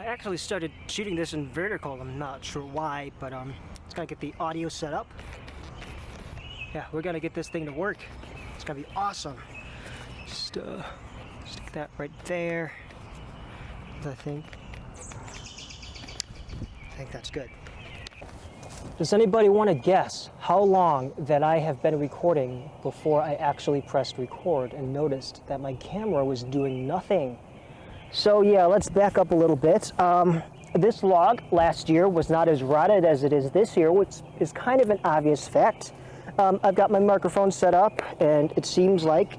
I actually started shooting this in vertical. I'm not sure why, but it's gonna get the audio set up. Yeah, we're gonna get this thing to work. It's gonna be awesome. Just stick that right there. I think that's good. Does anybody want to guess how long that I have been recording before I actually pressed record and noticed that my camera was doing nothing? So yeah, let's back up a little bit. This log last year was not as rotted as it is this year, which is kind of an obvious fact. I've got my microphone set up and it seems like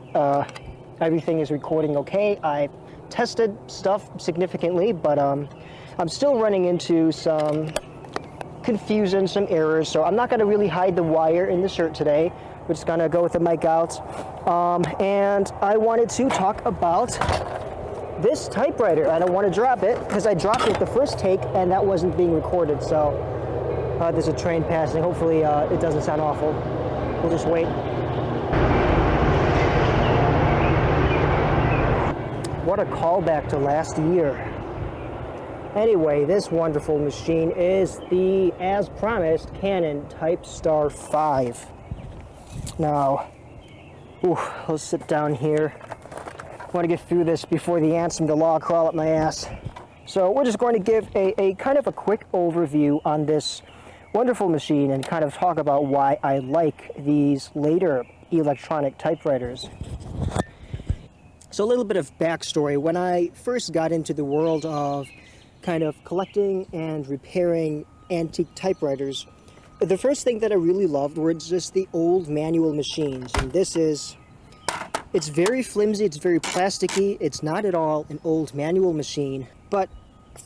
everything is recording okay. I tested stuff significantly, but I'm still running into some confusion, some errors, so I'm not going to really hide the wire in the shirt today. We're just going to go with the mic out. And I wanted to talk about this typewriter. I don't want to drop it because I dropped it the first take and that wasn't being recorded, so there's a train passing. Hopefully it doesn't sound awful. We'll just wait. What a callback to last year. Anyway, this wonderful machine is the, as promised, Canon Typestar 5. Now, let's sit down here. I want to get through this before the ants and the law crawl up my ass. So we're just going to give a kind of a quick overview on this wonderful machine and kind of talk about why I like these later electronic typewriters. So a little bit of backstory. When I first got into the world of kind of collecting and repairing antique typewriters, the first thing that I really loved were just the old manual machines. And this is, it's very flimsy, it's very plasticky, it's not at all an old manual machine, but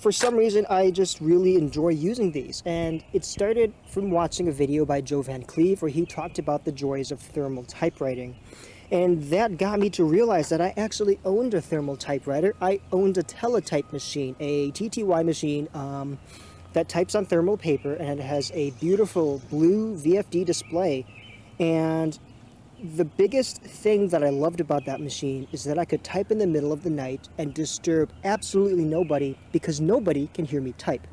for some reason I just really enjoy using these. And it started from watching a video by Joe Van Cleve where he talked about the joys of thermal typewriting. And that got me to realize that I actually owned a thermal typewriter. I owned a teletype machine, a TTY machine that types on thermal paper, and it has a beautiful blue VFD display. And the biggest thing that I loved about that machine is that I could type in the middle of the night and disturb absolutely nobody because nobody can hear me type.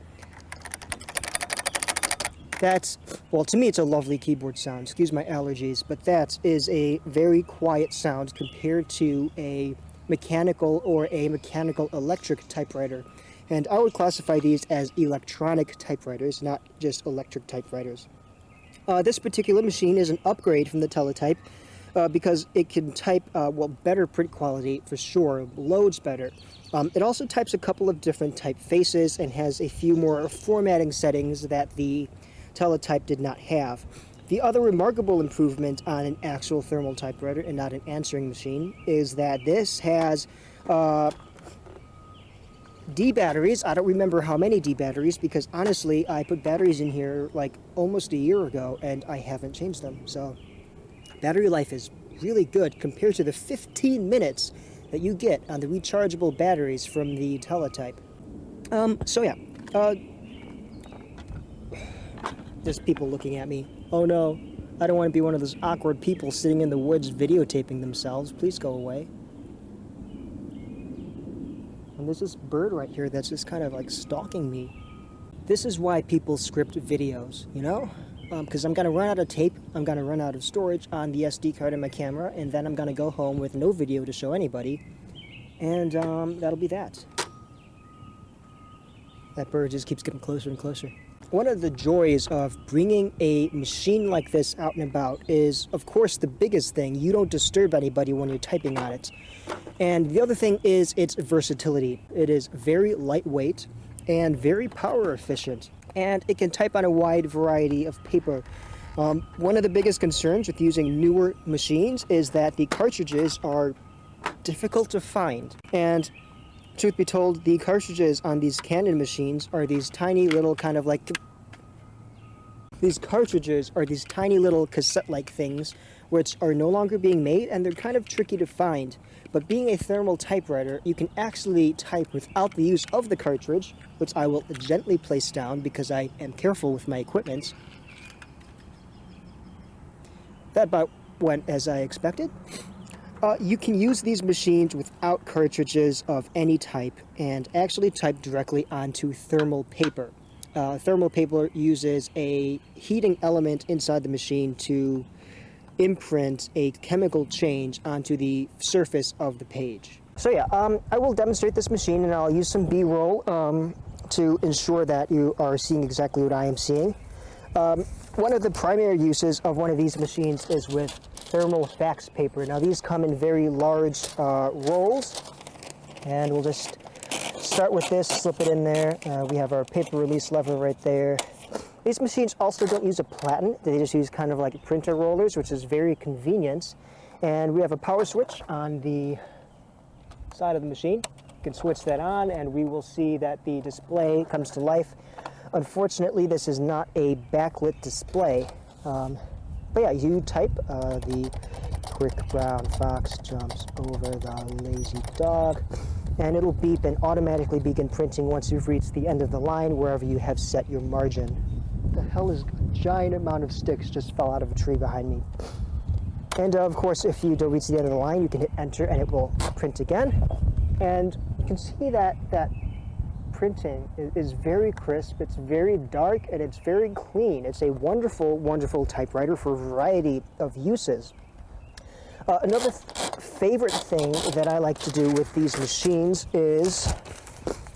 That's, well, to me it's a lovely keyboard sound, excuse my allergies, but that is a very quiet sound compared to a mechanical or a mechanical electric typewriter. And I would classify these as electronic typewriters, not just electric typewriters. This particular machine is an upgrade from the teletype because it can type, well, better print quality for sure, loads better. It also types a couple of different typefaces and has a few more formatting settings that the teletype did not have. The other remarkable improvement on an actual thermal typewriter and not an answering machine is that this has D batteries. I don't remember how many D batteries because honestly I put batteries in here like almost a year ago and I haven't changed them. So battery life is really good compared to the 15 minutes that you get on the rechargeable batteries from the teletype. So yeah, there's people looking at me. Oh no, I don't want to be one of those awkward people sitting in the woods videotaping themselves. Please go away. And there's this bird right here that's just kind of like stalking me. This is why people script videos, you know? Because I'm going to run out of tape, I'm going to run out of storage on the SD card in my camera, and then I'm going to go home with no video to show anybody. And that'll be that. That bird just keeps getting closer and closer. One of the joys of bringing a machine like this out and about is, of course, the biggest thing. You don't disturb anybody when you're typing on it. And the other thing is its versatility. It is very lightweight and very power efficient. And it can type on a wide variety of paper. One of the biggest concerns with using newer machines is that the cartridges are difficult to find. And truth be told, the cartridges on these Canon machines are these tiny little kind of like... These cartridges are these tiny little cassette-like things which are no longer being made and they're kind of tricky to find. But being a thermal typewriter, you can actually type without the use of the cartridge, which I will gently place down because I am careful with my equipment. That about went as I expected. You can use these machines without cartridges of any type and actually type directly onto thermal paper. Thermal paper uses a heating element inside the machine to imprint a chemical change onto the surface of the page. So yeah, I will demonstrate this machine and I'll use some B-roll to ensure that you are seeing exactly what I am seeing. One of the primary uses of one of these machines is with thermal fax paper. Now these come in very large rolls, and we'll just start with this, slip it in there. We have our paper release lever right there. These machines also don't use a platen, they just use kind of like printer rollers, which is very convenient. And we have a power switch on the side of the machine. You can switch that on and we will see that the display comes to life. Unfortunately, this is not a backlit display. But yeah, you type, the quick brown fox jumps over the lazy dog, and it'll beep and automatically begin printing once you've reached the end of the line, wherever you have set your margin. The hell is a giant amount of sticks just fell out of a tree behind me. And of course, if you don't reach the end of the line, you can hit enter and it will print again. And you can see that printing is very crisp, it's very dark, and it's very clean. It's a wonderful, wonderful typewriter for a variety of uses. Another favorite thing that I like to do with these machines is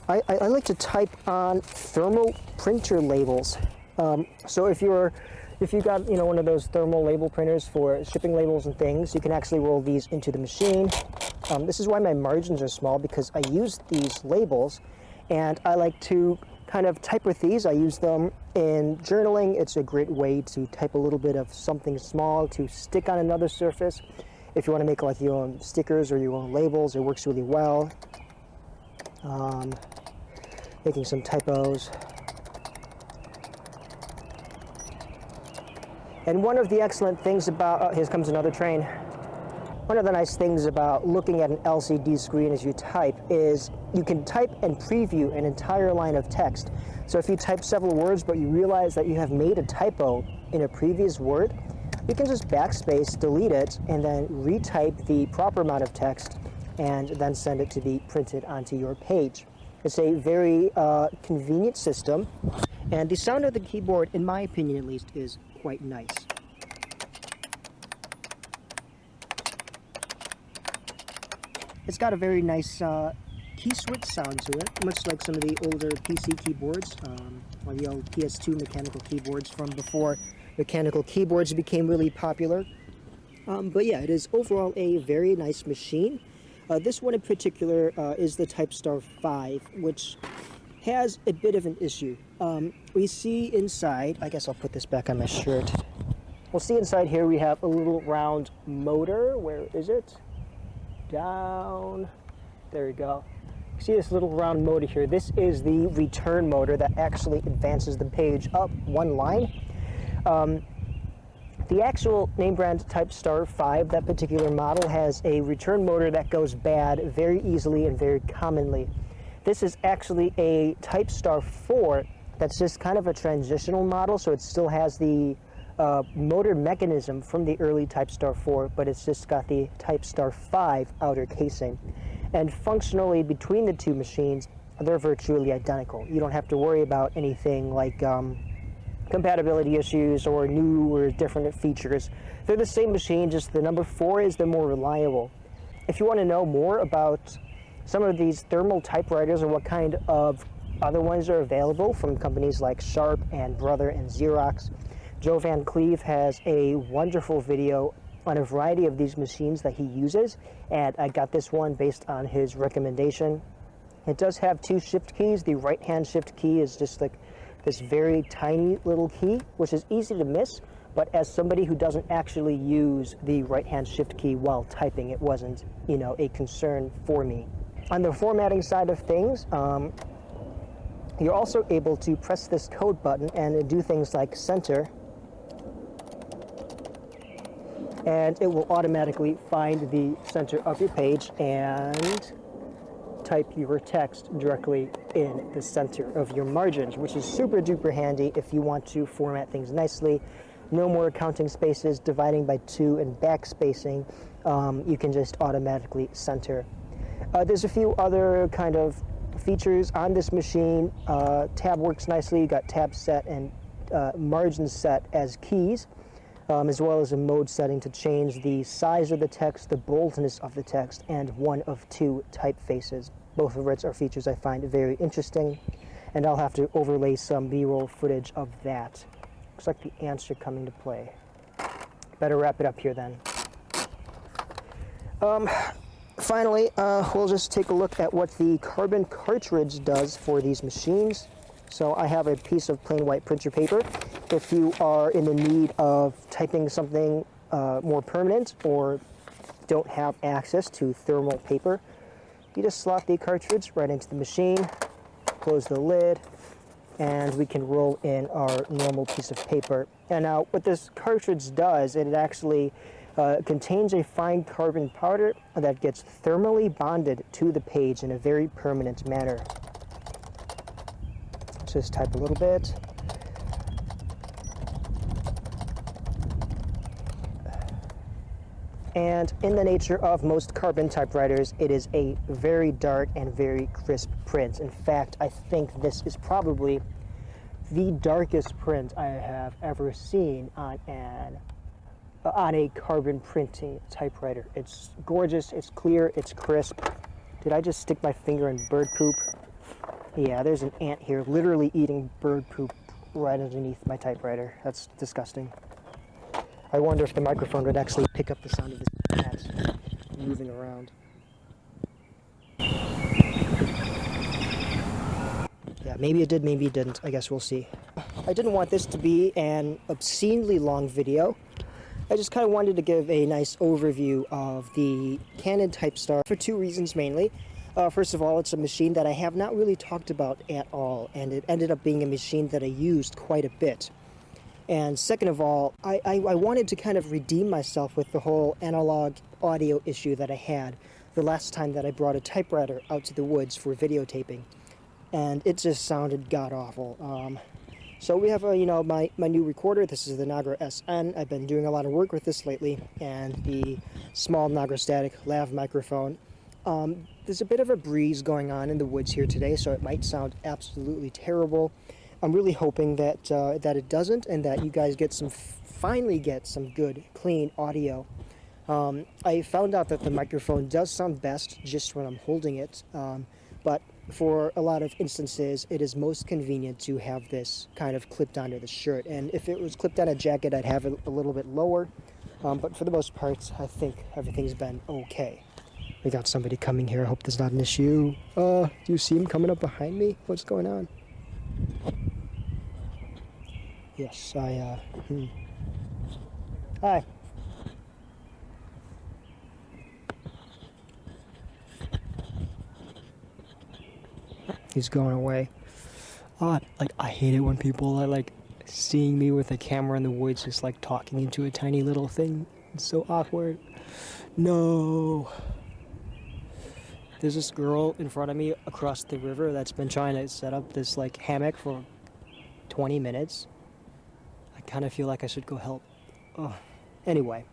I like to type on thermal printer labels. So if you got one of those thermal label printers for shipping labels and things, you can actually roll these into the machine. This is why my margins are small, because I use these labels and I like to kind of type with these. I use them in journaling. It's a great way to type a little bit of something small to stick on another surface. If you want to make like your own stickers or your own labels, it works really well. Making some typos. And one of the excellent things about, here comes another train. One of the nice things about looking at an LCD screen as you type is you can type and preview an entire line of text. So if you type several words but you realize that you have made a typo in a previous word, you can just backspace, delete it, and then retype the proper amount of text and then send it to be printed onto your page. It's a very convenient system, and the sound of the keyboard, in my opinion at least, is quite nice. It's got a very nice key switch sound to it, much like some of the older PC keyboards, or the old PS2 mechanical keyboards from before mechanical keyboards became really popular. But yeah, it is overall a very nice machine. This one in particular is the Typestar 5, which has a bit of an issue. We see inside, I guess I'll put this back on my shirt. We'll see inside here we have a little round motor. Where is it? Down. There we go. See this little round motor here? This is the return motor that actually advances the page up one line. The actual name brand Typestar 5, that particular model, has a return motor that goes bad very easily and very commonly. This is actually a Typestar 4 that's just kind of a transitional model, so it still has the motor mechanism from the early Typestar 4, but it's just got the Typestar 5 outer casing. And functionally, between the two machines, they're virtually identical. You don't have to worry about anything like compatibility issues or new or different features. They're the same machine, just the number 4 is the more reliable. If you want to know more about some of these thermal typewriters and what kind of other ones are available from companies like Sharp and Brother and Xerox, Joe Van Cleve has a wonderful video on a variety of these machines that he uses, and I got this one based on his recommendation. It does have 2 shift keys. The right-hand shift key is just like this very tiny little key, which is easy to miss, but as somebody who doesn't actually use the right-hand shift key while typing, it wasn't, a concern for me. On the formatting side of things, you're also able to press this code button and do things like center, and it will automatically find the center of your page and type your text directly in the center of your margins, which is super duper handy if you want to format things nicely. No more counting spaces, dividing by 2, and backspacing. you can just automatically center. There's a few other kind of features on this machine. Tab works nicely. You got tab set and margin set as keys, as well as a mode setting to change the size of the text, the boldness of the text, and one of two typefaces. Both of which are features I find very interesting, and I'll have to overlay some B-roll footage of that. Looks like the ants are coming to play. Better wrap it up here then. Finally, we'll just take a look at what the carbon cartridge does for these machines. So I have a piece of plain white printer paper. If you are in the need of typing something more permanent or don't have access to thermal paper, you just slot the cartridge right into the machine, close the lid, and we can roll in our normal piece of paper. And now what this cartridge does, it actually contains a fine carbon powder that gets thermally bonded to the page in a very permanent manner. Just type a little bit. And in the nature of most carbon typewriters, it is a very dark and very crisp print. In fact, I think this is probably the darkest print I have ever seen on a carbon printing typewriter. It's gorgeous, it's clear, it's crisp. Did I just stick my finger in bird poop? Yeah, there's an ant here literally eating bird poop right underneath my typewriter. That's disgusting. I wonder if the microphone would actually pick up the sound of this cat moving around. Yeah, maybe it did, maybe it didn't. I guess we'll see. I didn't want this to be an obscenely long video. I just kind of wanted to give a nice overview of the Canon Typestar for two reasons mainly. First of all, it's a machine that I have not really talked about at all, and it ended up being a machine that I used quite a bit. And second of all, I wanted to kind of redeem myself with the whole analog audio issue that I had the last time that I brought a typewriter out to the woods for videotaping. And it just sounded god-awful. So we have, my new recorder. This is the Nagra SN. I've been doing a lot of work with this lately. And the small Nagra Static lav microphone. There's a bit of a breeze going on in the woods here today, so it might sound absolutely terrible. I'm really hoping that that it doesn't, and that you guys finally get some good, clean audio. I found out that the microphone does sound best just when I'm holding it, but for a lot of instances, it is most convenient to have this kind of clipped onto the shirt. And if it was clipped on a jacket, I'd have it a little bit lower. But for the most part, I think everything's been okay. We got somebody coming here. I hope there's not an issue. Do you see him coming up behind me? What's going on? Yes, Hi. He's going away. I hate it when people are seeing me with a camera in the woods, just talking into a tiny little thing. It's so awkward. No. There's this girl in front of me across the river that's been trying to set up this hammock for 20 minutes. I kind of feel like I should go help. Oh. Anyway.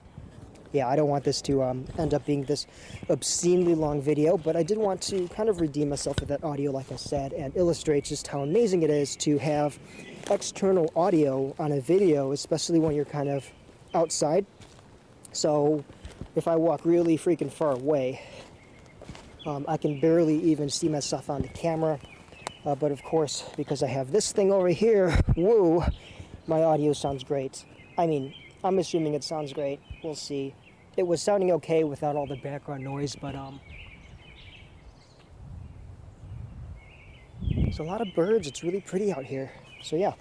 Yeah, I don't want this to end up being this obscenely long video, but I did want to kind of redeem myself with that audio, like I said, and illustrate just how amazing it is to have external audio on a video, especially when you're kind of outside. So if I walk really freaking far away, I can barely even see myself on the camera. But of course, because I have this thing over here, woo, my audio sounds great. I mean, I'm assuming it sounds great. We'll see. It was sounding okay without all the background noise, but there's a lot of birds. It's really pretty out here. So yeah.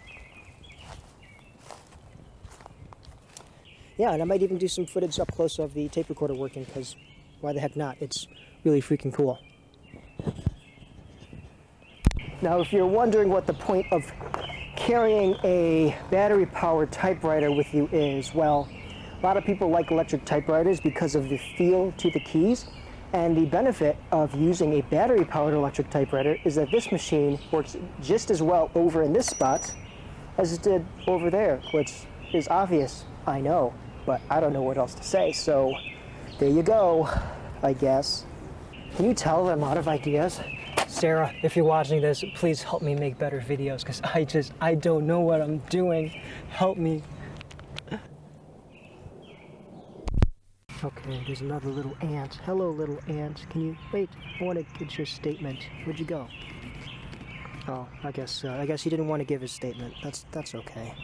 Yeah, and I might even do some footage up close of the tape recorder working, because why the heck not? It's really freaking cool. Now, if you're wondering what the point of carrying a battery-powered typewriter with you is, well, a lot of people like electric typewriters because of the feel to the keys, and the benefit of using a battery-powered electric typewriter is that this machine works just as well over in this spot as it did over there, which is obvious, I know, but I don't know what else to say. So there you go, I guess. Can you tell I'm out of ideas? Sarah, if you're watching this, please help me make better videos, because I don't know what I'm doing. Help me. Okay, there's another little ant. Hello, little ant. Can you, wait, I want to get your statement. Where'd you go? Oh, I guess he didn't want to give his statement. That's okay.